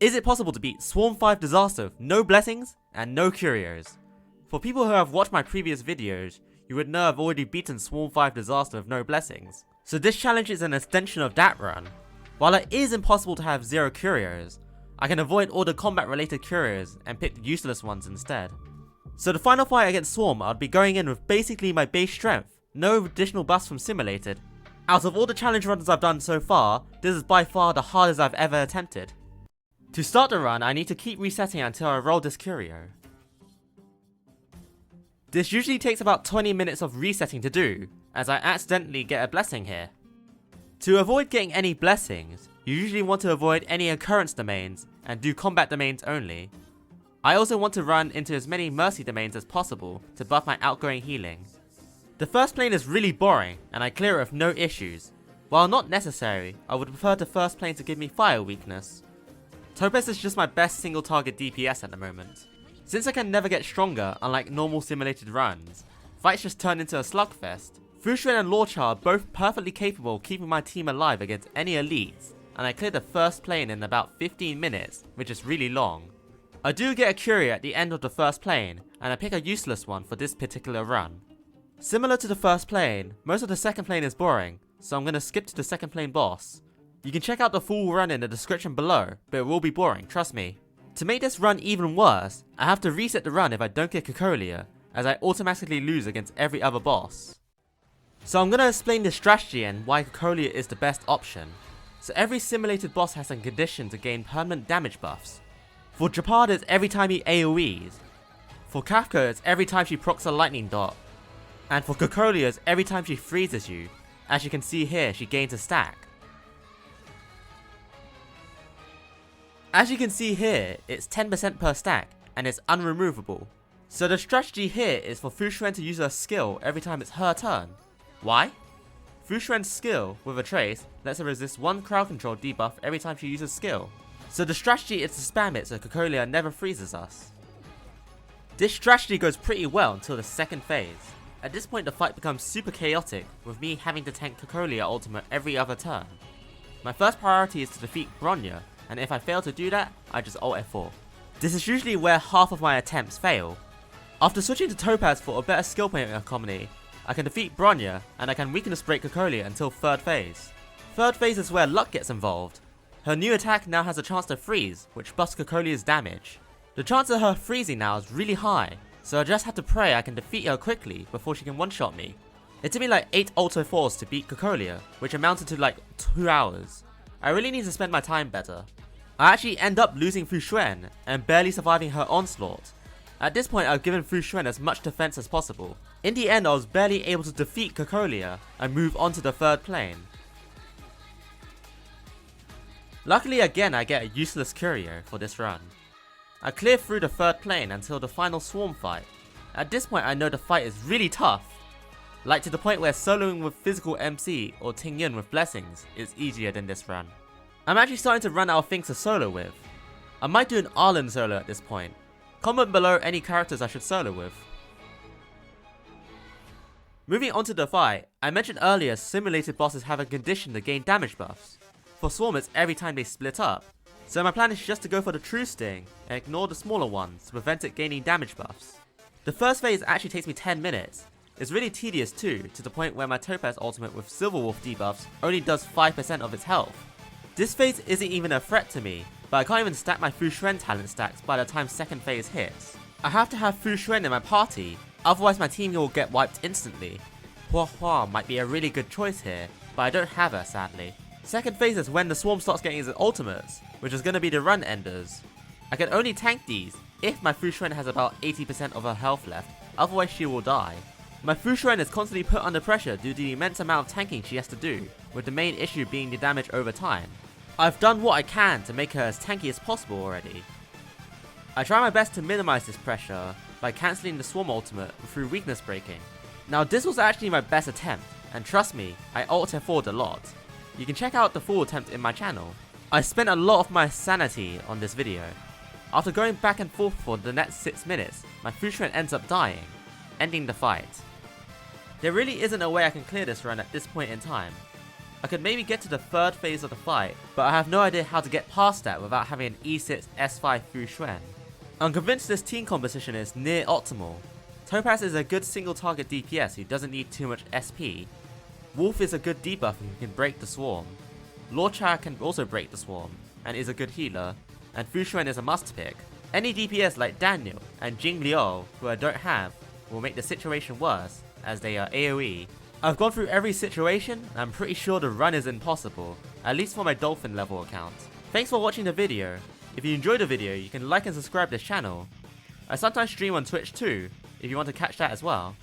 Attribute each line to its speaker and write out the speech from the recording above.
Speaker 1: Is it possible to beat Swarm 5 Disaster with no blessings and no curios? For people who have watched my previous videos, you would know I've already beaten Swarm 5 Disaster with no blessings. So this challenge is an extension of that run. While it is impossible to have 0 curios, I can avoid all the combat related curios and pick the useless ones instead. So the final fight against Swarm, I'd be going in with basically my base strength, no additional buffs from Simulated. Out of all the challenge runs I've done so far, this is by far the hardest I've ever attempted. To start the run, I need to keep resetting until I roll this curio. This usually takes about 20 minutes of resetting to do, as I accidentally get a blessing here. To avoid getting any blessings, you usually want to avoid any occurrence domains and do combat domains only. I also want to run into as many mercy domains as possible to buff my outgoing healing. The first plane is really boring and I clear it with no issues. While not necessary, I would prefer the first plane to give me fire weakness. Topaz is just my best single target DPS at the moment. Since I can never get stronger unlike normal simulated runs, fights just turn into a slugfest. Fushuen and Lorcha are both perfectly capable of keeping my team alive against any elites, and I cleared the first plane in about 15 minutes, which is really long. I do get a curio at the end of the first plane, and I pick a useless one for this particular run. Similar to the first plane, most of the second plane is boring, so I'm gonna skip to the second plane boss. You can check out the full run in the description below, but it will be boring, trust me. To make this run even worse, I have to reset the run if I don't get Cocolia, as I automatically lose against every other boss. So I'm gonna explain the strategy and why Cocolia is the best option. So every simulated boss has a condition to gain permanent damage buffs. For Japad it's every time he AoEs. For Kafka it's every time she procs a lightning dot. And for Cocolia it's every time she freezes you. As you can see here, she gains a stack. As you can see here, it's 10% per stack, and it's unremovable. So the strategy here is for Fushuen to use her skill every time it's her turn. Why? Fushuen's skill, with a trace, lets her resist 1 crowd control debuff every time she uses skill. So the strategy is to spam it so Cocolia never freezes us. This strategy goes pretty well until the second phase. At this point the fight becomes super chaotic, with me having to tank Cocolia ultimate every other turn. My first priority is to defeat Bronya, and if I fail to do that, I just ult F4. This is usually where half of my attempts fail. After switching to Topaz for a better skill point economy, I can defeat Bronya, and I can weakness break Cocolia until 3rd phase. 3rd phase is where luck gets involved. Her new attack now has a chance to freeze, which buffs Cocolia's damage. The chance of her freezing now is really high, so I just have to pray I can defeat her quickly before she can one-shot me. It took me like 8 Ultra 4s to beat Cocolia, which amounted to like 2 hours. I really need to spend my time better. I actually end up losing Fushuen and barely surviving her onslaught. At this point I've given Fushuen as much defense as possible. In the end I was barely able to defeat Cocolia and move on to the 3rd plane. Luckily again I get a useless curio for this run. I clear through the 3rd plane until the final swarm fight. At this point I know the fight is really tough. Like to the point where soloing with physical MC or Ting Yun with blessings is easier than this run. I'm actually starting to run out of things to solo with. I might do an Arlen solo at this point. Comment below any characters I should solo with. Moving on to the fight, I mentioned earlier simulated bosses have a condition to gain damage buffs. For Swarm it's every time they split up. So my plan is just to go for the true sting and ignore the smaller ones to prevent it gaining damage buffs. The first phase actually takes me 10 minutes. It's really tedious too, to the point where my Topaz ultimate with Silverwolf debuffs only does 5% of its health. This phase isn't even a threat to me, but I can't even stack my Fushuen talent stacks by the time second phase hits. I have to have Fushuen in my party, otherwise my team will get wiped instantly. Hua Hua might be a really good choice here, but I don't have her sadly. Second phase is when the Swarm starts getting his ultimates, which is going to be the run enders. I can only tank these if my Fushuen has about 80% of her health left, otherwise she will die. My Fushuen is constantly put under pressure due to the immense amount of tanking she has to do, with the main issue being the damage over time. I've done what I can to make her as tanky as possible already. I try my best to minimize this pressure by cancelling the Swarm ultimate through weakness breaking. Now this was actually my best attempt, and trust me, I ult F4'd a lot. You can check out the full attempt in my channel. I spent a lot of my sanity on this video. After going back and forth for the next 6 minutes, my Fushuen ends up dying, ending the fight. There really isn't a way I can clear this run at this point in time. I could maybe get to the third phase of the fight, but I have no idea how to get past that without having an E6 S5 Fu Xuan. I'm convinced this team composition is near optimal. Topaz is a good single target DPS who doesn't need too much SP. Wolf is a good debuffer who can break the swarm. Lord Cha can also break the swarm, and is a good healer, and Fu Xuan is a must pick. Any DPS like Daniel and Jing Liu, who I don't have, will make the situation worse, as they are AoE. I've gone through every situation, and I'm pretty sure the run is impossible, at least for my Dolphin level account. Thanks for watching the video. If you enjoyed the video, you can like and subscribe this channel. I sometimes stream on Twitch too, if you want to catch that as well.